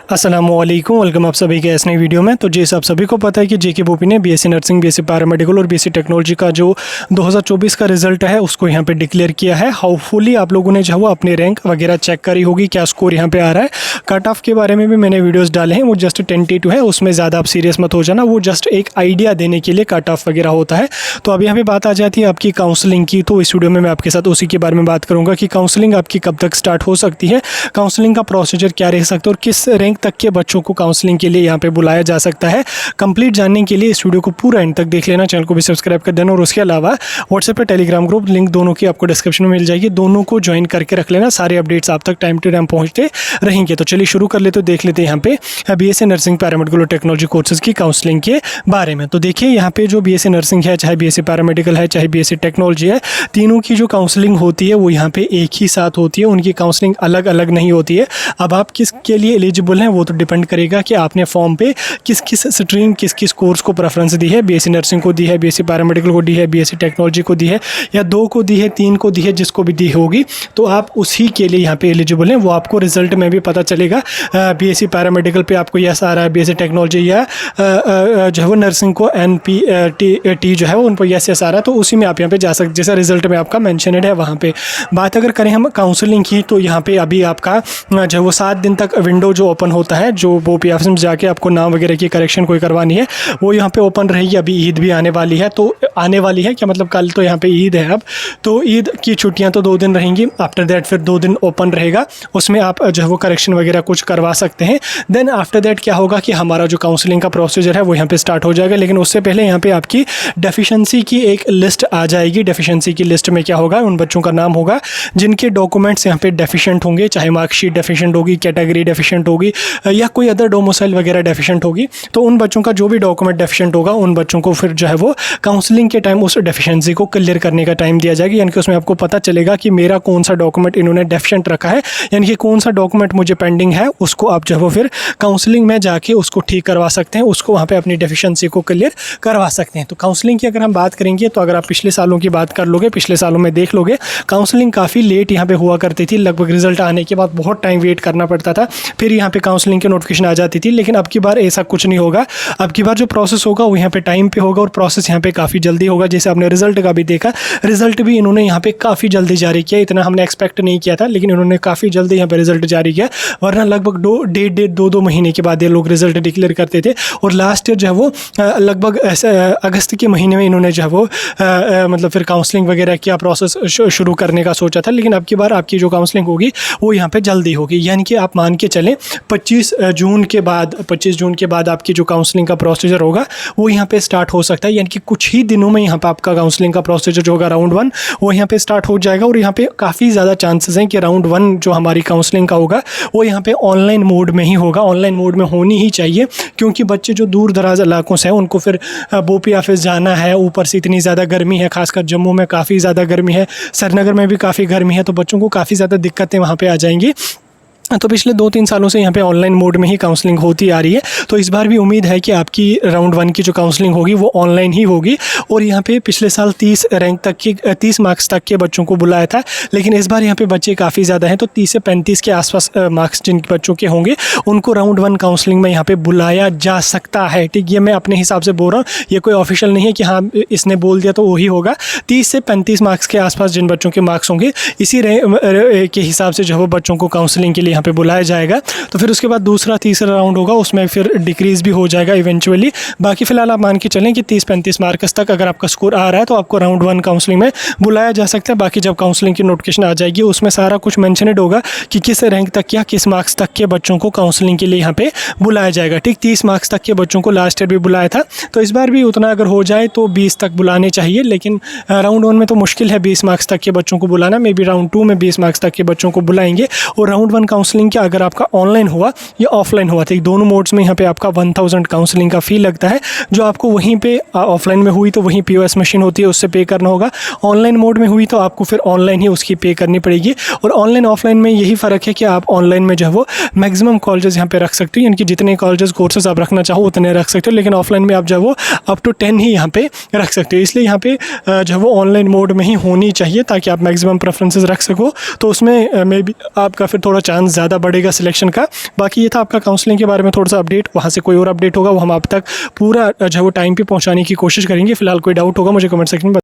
अस्सलामुअलैकुम, वेलकम आप सभी के इस नई वीडियो में। तो जैसे आप सभी को पता है कि जेके बोपी ने बीएससी नर्सिंग, बीएससी पैरामेडिकल और बीएससी टेक्नोलॉजी का जो 2024 का रिजल्ट है उसको यहाँ पे डिक्लेयर किया है। होपफुली आप लोगों ने जो है अपनी रैंक वगैरह चेक करी होगी, क्या स्कोर यहाँ पे आ रहा है। कट ऑफ के बारे में भी मैंने वीडियोज़ डाले हैं, वो जस्ट टेंटेटिव है, उसमें ज़्यादा आप सीरियस मत हो जाना, वो जस्ट एक आइडिया देने के लिए कट ऑफ वगैरह होता है। तो अब यहाँ पे बात आ जाती है आपकी काउंसलिंग की। तो इस वीडियो में मैं आपके साथ उसी के बारे में बात करूँगा कि काउंसलिंग आपकी कब तक स्टार्ट हो सकती है, काउंसलिंग का प्रोसीजर क्या रह सकता है और किस रैंक तक के बच्चों को काउंसलिंग के लिए यहाँ पे बुलाया जा सकता है। कंप्लीट जानने के लिए इस वीडियो को पूरा एंड तक देख लेना, चैनल को भी सब्सक्राइब कर देना और उसके अलावा व्हाट्सएप पर टेलीग्राम ग्रुप लिंक दोनों की आपको डिस्क्रिप्शन में मिल जाएगी, दोनों को ज्वाइन करके रख लेना, सारे अपडेट्स आप तक टाइम टू टाइम पहुँचते रहेंगे। तो चलिए शुरू कर लेते, देख लेते हैं यहाँ पे बीएससी नर्सिंग, पैरामेडिकल और टेक्नोलॉजी कोर्सेज की काउंसलिंग के बारे में। तो देखिए यहाँ पे जो बीएससी नर्सिंग है, चाहे बीएससी पैरामेडिकल है, चाहे बीएससी टेक्नोलॉजी है, तीनों की जो काउंसलिंग होती है वो यहाँ पे एक ही साथ होती है, उनकी काउंसलिंग अलग अलग नहीं होती है। अब आप किसके लिए एलिजिबल हैं वो तो डिपेंड करेगा कि आपने फॉर्म पे किस किस स्ट्रीम, किस किस कोर्स को प्रेफरेंस दी है। बीएससी नर्सिंग को दी है, बीएससी पैरामेडिकल को दी है, बीएससी टेक्नोलॉजी को दी है, या 2 को दी है, 3 को दी है, जिसको भी दी होगी तो आप उसी के लिए यहाँ पे एलिजिबल हैं। वो आपको रिजल्ट में भी पता चलेगा। बीएससी पैरामेडिकल पे आपको यस आ रहा है, बीएससी टेक्नोलॉजी या जो है वो नर्सिंग को NPT जो है वो उन पर यस आ रहा है, तो उसी में आप यहाँ पे जा सकते, जैसा रिजल्ट में आपका मैंशनड है वहाँ पे। बात अगर करें हम काउंसलिंग की, तो यहाँ पे अभी आपका जो वो 7 दिन तक विंडो जो ओपन होता है, जो बोपी ऑफिस में जाके आपको नाम वगैरह की करेक्शन कोई करवानी है वो यहाँ पे ओपन रहेगी। अभी ईद भी आने वाली है, तो आने वाली है क्या मतलब कल तो यहाँ पे ईद है अब, तो ईद की छुट्टियाँ तो 2 दिन रहेंगी। आफ्टर दैट फिर 2 दिन ओपन रहेगा, उसमें आप जो है वो करेक्शन वगैरह कुछ करवा सकते हैं। देन आफ्टर दैट क्या होगा कि हमारा जो काउंसलिंग का प्रोसीजर है वो यहाँ पे स्टार्ट हो जाएगा। लेकिन उससे पहले यहाँ पे आपकी डेफिशिएंसी की एक लिस्ट आ जाएगी। डेफिशिएंसी की लिस्ट में क्या होगा, उन बच्चों का नाम होगा जिनके डॉक्यूमेंट्स यहाँ पे डेफिशिएंट होंगे, चाहे मार्कशीट डेफिशिएंट होगी, कैटेगरी डेफिशिएंट होगी या कोई अदर डोमिसाइल वगैरह डेफिशिएंट होगी। तो उन बच्चों का जो भी डॉक्यूमेंट डेफिशिएंट होगा, उन बच्चों को फिर जो है वो काउंसलिंग के टाइम उस डेफिशिएंसी को क्लियर करने का टाइम दिया जाएगा। यानी कि उसमें आपको पता चलेगा कि मेरा कौन सा डॉक्यूमेंट इन्होंने डेफिशिएंट रखा है, यानी कि कौन सा डॉक्यूमेंट मुझे पेंडिंग है, उसको आप जो है वो फिर काउंसलिंग में जाके उसको ठीक करवा सकते हैं, उसको वहाँ पे अपनी डेफिशिएंसी को क्लियर करवा सकते हैं। तो काउंसलिंग की अगर हम बात करेंगे, तो अगर आप पिछले सालों की बात कर लोगे, पिछले सालों में देख लोगे, काउंसलिंग काफ़ी लेट यहाँ पे हुआ करती थी। लगभग रिजल्ट आने के बाद बहुत टाइम वेट करना पड़ता था, फिर यहाँ पे काउंसलिंग की नोटिफिकेशन आ जाती थी। लेकिन अब की बार ऐसा कुछ नहीं होगा। अब की बार जो प्रोसेस होगा वो यहाँ पे टाइम पे होगा और प्रोसेस यहाँ पे काफ़ी जल्दी होगा। जैसे आपने रिजल्ट का भी देखा, रिजल्ट भी इन्होंने यहाँ पे काफ़ी जल्दी जारी किया, इतना हमने एक्सपेक्ट नहीं किया था, लेकिन इन्होंने काफ़ी जल्दी यहाँ पे रिजल्ट जारी किया। वरना लगभग 2 महीने के बाद ये लोग रिजल्ट डिक्लेयर करते थे। और लास्ट ईयर जो है वो लगभग अगस्त के महीने में इन्होंने जो है वो मतलब फिर काउंसलिंग वगैरह किया, प्रोसेस शुरू करने का सोचा था। लेकिन अब की बार आपकी जो काउंसलिंग होगी वो यहाँ पे जल्दी होगी। यानी कि आप मान के चलें 25 जून के बाद आपकी जो काउंसलिंग का प्रोसीजर होगा वो यहाँ पे स्टार्ट हो सकता है। यानी कि कुछ ही दिनों में यहाँ पे आपका काउंसलिंग का प्रोसीजर जो होगा राउंड 1 वो यहाँ पे स्टार्ट हो जाएगा। और यहाँ पे काफ़ी ज़्यादा चांसेस हैं कि राउंड 1 जो हमारी काउंसलिंग का होगा वो यहाँ पे ऑनलाइन मोड में ही होगा। ऑनलाइन मोड में होनी ही चाहिए, क्योंकि बच्चे जो दूर दराज इलाकों से हैं उनको फिर बोपी ऑफिस जाना है, ऊपर से इतनी ज़्यादा गर्मी है, खासकर जम्मू में काफ़ी ज़्यादा गर्मी है, श्रीनगर में भी काफ़ी गर्मी है, तो बच्चों को काफ़ी ज़्यादा दिक्कतें वहाँ पे आ जाएंगी। तो पिछले 2-3 सालों से यहाँ पे ऑनलाइन मोड में ही काउंसलिंग होती आ रही है। तो इस बार भी उम्मीद है कि आपकी राउंड 1 की जो काउंसलिंग होगी वो ऑनलाइन ही होगी। और यहाँ पे पिछले साल 30 मार्क्स तक के बच्चों को बुलाया था, लेकिन इस बार यहाँ पे बच्चे काफ़ी ज़्यादा हैं, तो 30 से 35 के आसपास मार्क्स जिन बच्चों के होंगे उनको राउंड 1 काउंसलिंग में यहाँ पे बुलाया जा सकता है। ठीक, ये मैं अपने हिसाब से बोल रहा हूँ, ये कोई ऑफिशियल नहीं है कि हाँ इसने बोल दिया तो वही होगा। 30 से 35 मार्क्स के आसपास जिन बच्चों के मार्क्स होंगे, इसी के हिसाब से जो है बच्चों को काउंसलिंग के लिए यहाँ पे बुलाया जाएगा। तो फिर उसके बाद दूसरा तीसरा राउंड होगा, उसमें फिर डिक्रीज़ भी हो जाएगा इवेंचुअली। बाकी फ़िलहाल आप मान के चलें कि 30-35 मार्क्स तक अगर आपका स्कोर आ रहा है तो आपको राउंड 1 काउंसलिंग में बुलाया जा सकता है। बाकी जब काउंसलिंग की नोटिफिकेशन आ जाएगी उसमें सारा कुछ मेंशनड होगा कि किस रैंक तक या किस मार्क्स तक के बच्चों को काउंसलिंग के लिए यहाँ पे बुलाया जाएगा। ठीक, 30 मार्क्स तक के बच्चों को लास्ट ईयर भी बुलाया था, तो इस बार भी उतना अगर हो जाए तो 20 तक बुलाने चाहिए। लेकिन राउंड 1 में तो मुश्किल है 20 मार्क्स तक के बच्चों को बुलाना। मे बी राउंड 2 में 20 मार्क्स तक के बच्चों को बुलाएंगे। और राउंड 1 काउंसलिंग क्या अगर आपका ऑनलाइन हुआ या ऑफलाइन हुआ, ठीक, दोनों मोड्स में यहाँ पे आपका 1000 काउंसलिंग का फ़ी लगता है, जो आपको वहीं पे ऑफलाइन में हुई तो वहीं POS मशीन होती है उससे पे करना होगा। ऑनलाइन मोड में हुई तो आपको फिर ऑनलाइन ही उसकी पे करनी पड़ेगी। और ऑनलाइन ऑफलाइन में यही फ़र्क है कि आप ऑनलाइन में जो है वो मैक्सिमम कॉलेजेस यहाँ पे रख सकते हो, यानी कि जितने कॉलेजेस कोर्सेज आप रखना चाहो उतने रख सकते हो। लेकिन ऑफलाइन में आप जो है वो अप टू 10 ही यहाँ पे रख सकते हो। इसलिए यहाँ पे जो है वो ऑनलाइन मोड में ही होनी चाहिए ताकि आप मैक्सिमम प्रेफरेंसेस रख सको। तो उसमें मे बी आपका फिर थोड़ा चांस ज़्यादा बढ़ेगा सिलेक्शन का। बाकी ये था आपका काउंसलिंग के बारे में थोड़ा सा अपडेट। वहाँ से कोई और अपडेट होगा वो हम आप तक पूरा जो है वो टाइम पे पहुँचाने की कोशिश करेंगे। फिलहाल कोई डाउट होगा मुझे कमेंट सेक्शन में